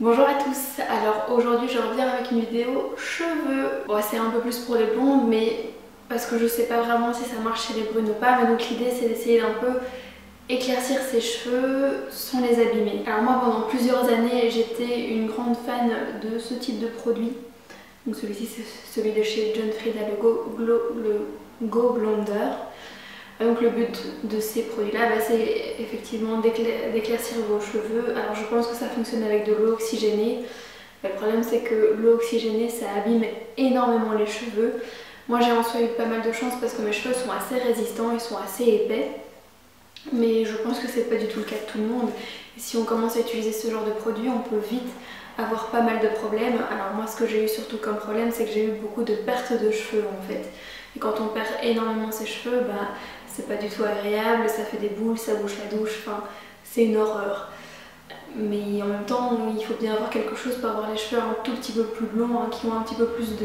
Bonjour à tous, alors aujourd'hui je reviens avec une vidéo cheveux. Bon, c'est un peu plus pour les blondes, mais parce que je sais pas vraiment si ça marche chez les brunes ou pas, mais donc l'idée c'est d'essayer d'un peu éclaircir ses cheveux sans les abîmer. Alors moi pendant plusieurs années j'étais une grande fan de ce type de produit. Donc celui-ci c'est celui de chez John Frieda, le Go Blonder. Donc le but de ces produits-là, c'est effectivement d'éclaircir vos cheveux. Alors je pense que ça fonctionne avec de l'eau oxygénée. Le problème c'est que l'eau oxygénée ça abîme énormément les cheveux. Moi j'ai en soi eu pas mal de chance parce que mes cheveux sont assez résistants, ils sont assez épais. Mais je pense que c'est pas du tout le cas de tout le monde. Et si on commence à utiliser ce genre de produit, on peut vite avoir pas mal de problèmes. Alors moi ce que j'ai eu surtout comme problème, c'est que j'ai eu beaucoup de pertes de cheveux en fait. Et quand on perd énormément ses cheveux, c'est pas du tout agréable, ça fait des boules, ça bouche la douche, enfin c'est une horreur. Mais en même temps, il faut bien avoir quelque chose pour avoir les cheveux un tout petit peu plus blonds, qui ont un petit peu plus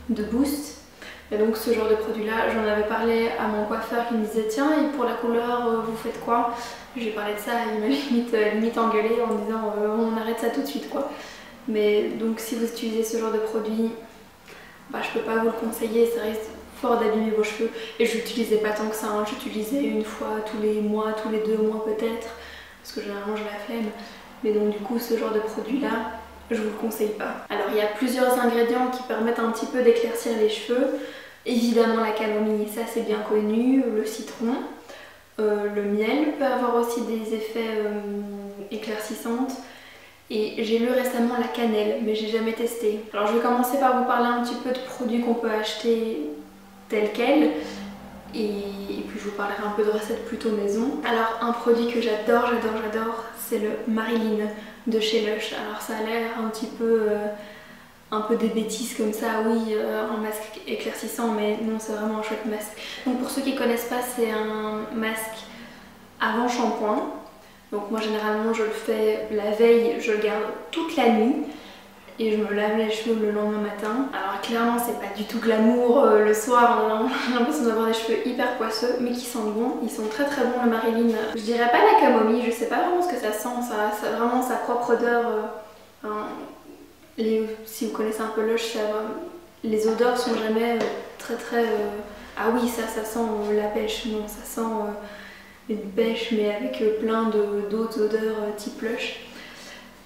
de boost. Et donc ce genre de produit là, j'en avais parlé à mon coiffeur qui me disait tiens, et pour la couleur vous faites quoi? J'ai parlé de ça, il m'a limite engueulé en disant on arrête ça tout de suite quoi. Mais donc si vous utilisez ce genre de produit, je peux pas vous le conseiller, ça risque fort d'abîmer vos cheveux. Et je l'utilisais pas tant que ça, j'utilisais une fois tous les mois, tous les 2 mois peut-être, parce que généralement j'ai la flemme. Mais donc du coup ce genre de produit là, je vous le conseille pas. Alors il y a plusieurs ingrédients qui permettent un petit peu d'éclaircir les cheveux. Évidemment la camomille, ça c'est bien connu, le citron, le miel peut avoir aussi des effets éclaircissants. Et j'ai lu récemment la cannelle, mais j'ai jamais testé. Alors je vais commencer par vous parler un petit peu de produits qu'on peut acheter tels quels. Et puis je vous parlerai un peu de recettes plutôt maison. Alors un produit que j'adore, c'est le Marilyn de chez Lush. Alors ça a l'air un peu des bêtises comme ça, oui, un masque éclaircissant, mais non, c'est vraiment un chouette masque. Donc pour ceux qui connaissent pas, c'est un masque avant shampoing. Donc moi généralement je le fais la veille, je le garde toute la nuit et je me lave les cheveux le lendemain matin. Alors clairement c'est pas du tout glamour le soir, on a l'impression d'avoir des cheveux hyper poisseux mais qui sentent bon, ils sont très très bons le Marilyn. Je dirais pas la camomille, je sais pas vraiment ce que ça sent, ça a vraiment sa propre odeur. Si vous connaissez un peu Lush, les odeurs sont jamais très... ah oui ça sent la pêche, non ça sent... une pêche mais avec plein d'autres odeurs type Lush.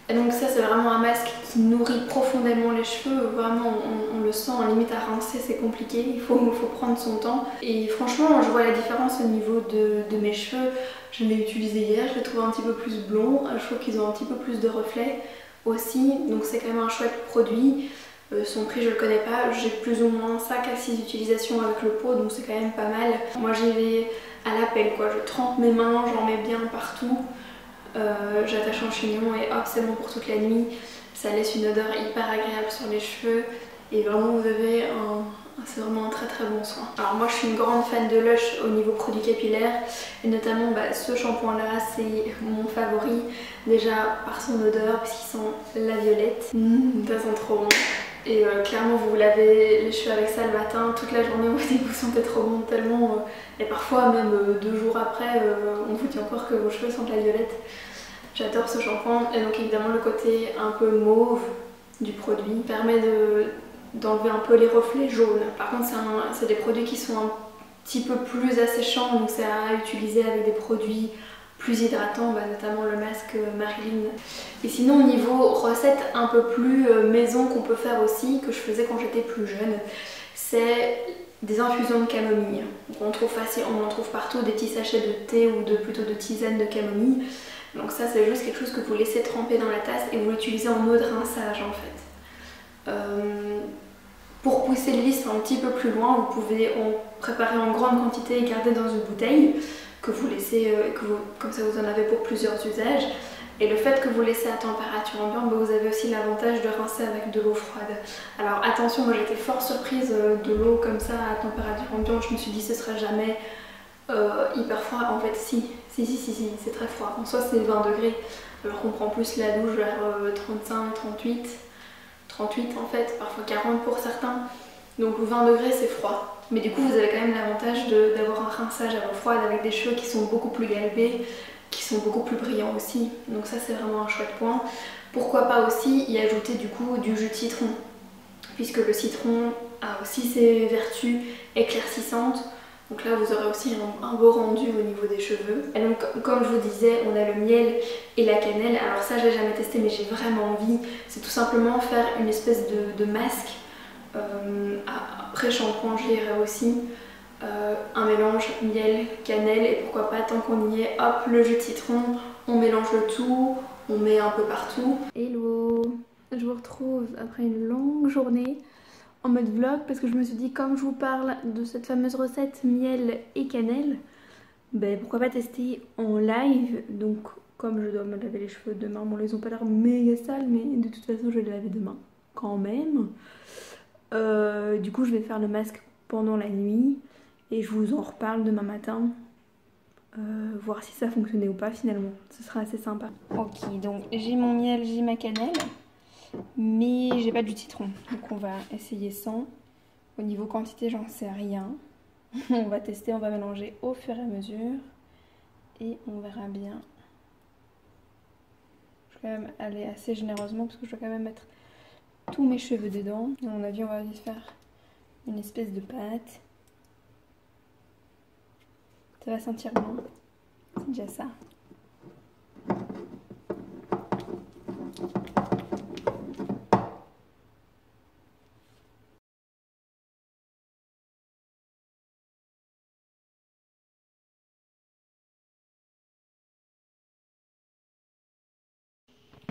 Et donc ça c'est vraiment un masque qui nourrit profondément les cheveux, vraiment on le sent, limite à rincer c'est compliqué, il faut prendre son temps. Et franchement je vois la différence au niveau de mes cheveux, je l'ai utilisé hier, je les trouve un petit peu plus blonds, je trouve qu'ils ont un petit peu plus de reflets aussi, donc c'est quand même un chouette produit. Son prix je le connais pas, j'ai plus ou moins 5 à 6 utilisations avec le pot donc c'est quand même pas mal. Moi j'y vais à l'appel quoi, je trempe mes mains, j'en mets bien partout, j'attache un chignon et hop c'est bon pour toute la nuit. Ça laisse une odeur hyper agréable sur les cheveux et vraiment vous avez c'est vraiment un très très bon soin. Alors moi je suis une grande fan de Lush au niveau produits capillaires et notamment ce shampoing là c'est mon favori déjà par son odeur puisqu'il sent la violette, ça sent trop bon. Et clairement vous vous lavez les cheveux avec ça le matin, toute la journée vous dites que vous sentez trop bon tellement et parfois même 2 jours après on vous dit encore que vos cheveux sentent la violette. J'adore ce shampoing et donc évidemment le côté un peu mauve du produit permet d'enlever un peu les reflets jaunes. Par contre c'est des produits qui sont un petit peu plus asséchants donc c'est à utiliser avec des produits plus hydratants, notamment le masque Marilyn. Et sinon au niveau recettes un peu plus maison qu'on peut faire aussi, que je faisais quand j'étais plus jeune, c'est des infusions de camomille. Donc on en trouve partout, des petits sachets de thé ou plutôt de tisane de camomille. Donc ça c'est juste quelque chose que vous laissez tremper dans la tasse et vous l'utilisez en eau de rinçage en fait. Pour pousser le lisse un petit peu plus loin, vous pouvez en préparer en grande quantité et garder dans une bouteille que vous laissez, comme ça vous en avez pour plusieurs usages. Et le fait que vous laissez à température ambiante, vous avez aussi l'avantage de rincer avec de l'eau froide. Alors attention, moi j'étais fort surprise de l'eau comme ça à température ambiante, je me suis dit ce serait jamais hyper froid. En fait si, c'est très froid. En soi c'est 20 degrés, alors qu'on prend plus la douche vers 35, 38 en fait, parfois 40 pour certains. Donc 20 degrés c'est froid. Mais du coup vous avez quand même l'avantage d'avoir un rinçage à l'eau froide avec des cheveux qui sont beaucoup plus galbés, qui sont beaucoup plus brillants aussi. Donc ça c'est vraiment un chouette point. pourquoi pas aussi y ajouter du coup du jus de citron, puisque le citron a aussi ses vertus éclaircissantes. Donc là vous aurez aussi un beau rendu au niveau des cheveux. Et donc comme je vous disais, on a le miel et la cannelle. Alors ça j'ai jamais testé mais j'ai vraiment envie. C'est tout simplement faire une espèce de masque. Après shampoing je dirais aussi un mélange miel, cannelle et pourquoi pas tant qu'on y est, hop le jus de citron, on mélange le tout, on met un peu partout. Hello, je vous retrouve après une longue journée en mode vlog parce que je me suis dit comme je vous parle de cette fameuse recette miel et cannelle, ben pourquoi pas tester en live. Donc comme je dois me laver les cheveux demain, bon ils ont pas l'air méga sales mais de toute façon je vais les laver demain quand même. Du coup je vais faire le masque pendant la nuit et je vous en reparle demain matin. Voir si ça fonctionnait ou pas finalement, ce sera assez sympa. Ok, donc j'ai mon miel, j'ai ma cannelle, mais j'ai pas du citron, donc on va essayer sans. Au niveau quantité j'en sais rien, on va tester, on va mélanger au fur et à mesure et on verra bien. Je vais quand même aller assez généreusement parce que je dois quand même mettre tous mes cheveux dedans. À mon avis on va y faire une espèce de pâte. Ça va sentir bon, c'est déjà ça.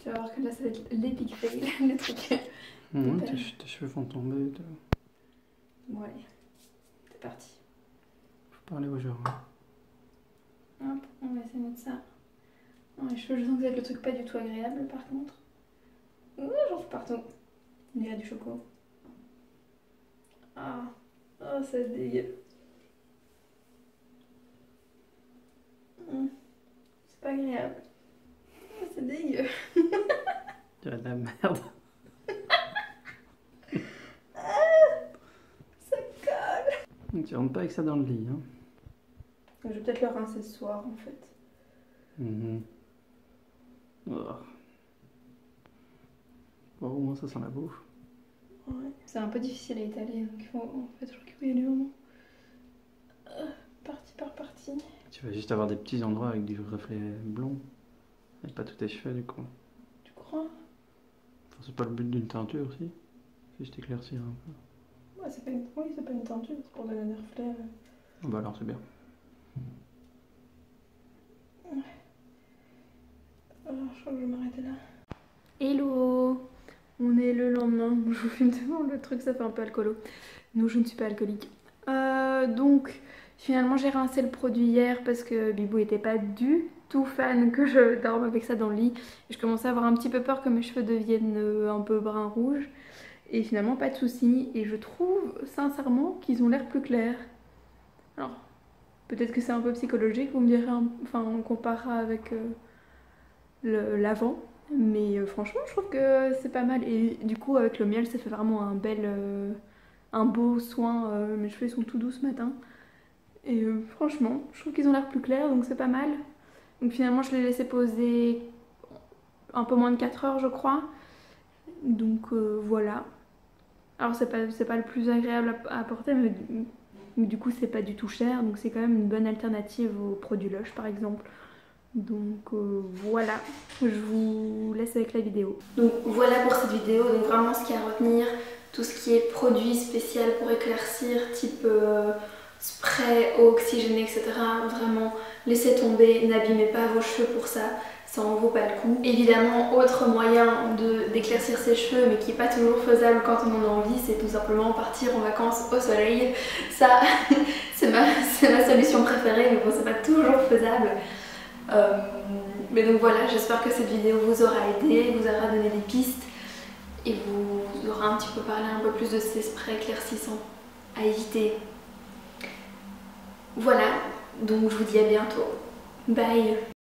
Tu vas voir que là ça va être l'épic fail, le truc. Tes cheveux vont tomber. Ouais, c'est parti. Faut parler aux gens. Hop, on va essayer de mettre ça dans les cheveux. Je sens que ça va être le truc pas du tout agréable par contre. Ouh, j'en fous partout. Il y a du chocolat. Ah, oh, c'est dégueu. C'est pas agréable. Oh, c'est dégueu. Tu as de la merde. Ça colle. Tu rentres pas avec ça dans le lit, hein. Je vais peut-être le rincer ce soir en fait. Oh. Bon, au moins ça sent la bouffe. Ouais. C'est un peu difficile à étaler, donc il faut, en fait, je crois qu'il faut y aller vraiment partie par partie. Tu vas juste avoir des petits endroits avec du reflet blond. Et pas tous tes cheveux du coup. Tu crois? Enfin, c'est pas le but d'une teinture aussi. C'est juste éclaircir un peu. Ouais, c'est pas une... Oui, c'est pas une teinture, c'est pour donner des reflets. Bah alors c'est bien. Ouais. Alors, je crois que je vais m'arrêter là. Hello! On est le lendemain. Je vous filme devant le truc, ça fait un peu alcoolo. Non, je ne suis pas alcoolique. Donc, finalement, j'ai rincé le produit hier parce que Bibou était pas du tout fan que je dorme avec ça dans le lit. Et je commençais à avoir un petit peu peur que mes cheveux deviennent un peu brun rouge. Et finalement, pas de soucis. Et je trouve sincèrement qu'ils ont l'air plus clairs. Alors, peut-être que c'est un peu psychologique, vous me direz, enfin, on comparera avec l'avant. Mais franchement, je trouve que c'est pas mal. Et du coup, avec le miel, ça fait vraiment un bel, un beau soin. Mes cheveux sont tout doux ce matin. Et franchement, je trouve qu'ils ont l'air plus clairs, donc c'est pas mal. Donc finalement, je l'ai laissé poser un peu moins de 4 heures, je crois. Donc voilà. Alors c'est pas le plus agréable à porter, mais du coup, c'est pas du tout cher. Donc c'est quand même une bonne alternative aux produits Lush, par exemple. Donc voilà, je vous laisse avec la vidéo. Donc voilà pour cette vidéo, donc vraiment ce qu'il y a à retenir, tout ce qui est produit spécial pour éclaircir, type spray, eau oxygénée, etc. Vraiment, laissez tomber, n'abîmez pas vos cheveux pour ça, ça en vaut pas le coup. Évidemment, autre moyen d'éclaircir ses cheveux, mais qui n'est pas toujours faisable quand on en a envie, c'est tout simplement partir en vacances au soleil. Ça, c'est ma solution préférée, mais bon, c'est pas toujours faisable. Mais donc voilà, j'espère que cette vidéo vous aura aidé, vous aura donné des pistes et vous aura un petit peu parlé un peu plus de ces sprays éclaircissants à éviter. Voilà, donc je vous dis à bientôt. Bye!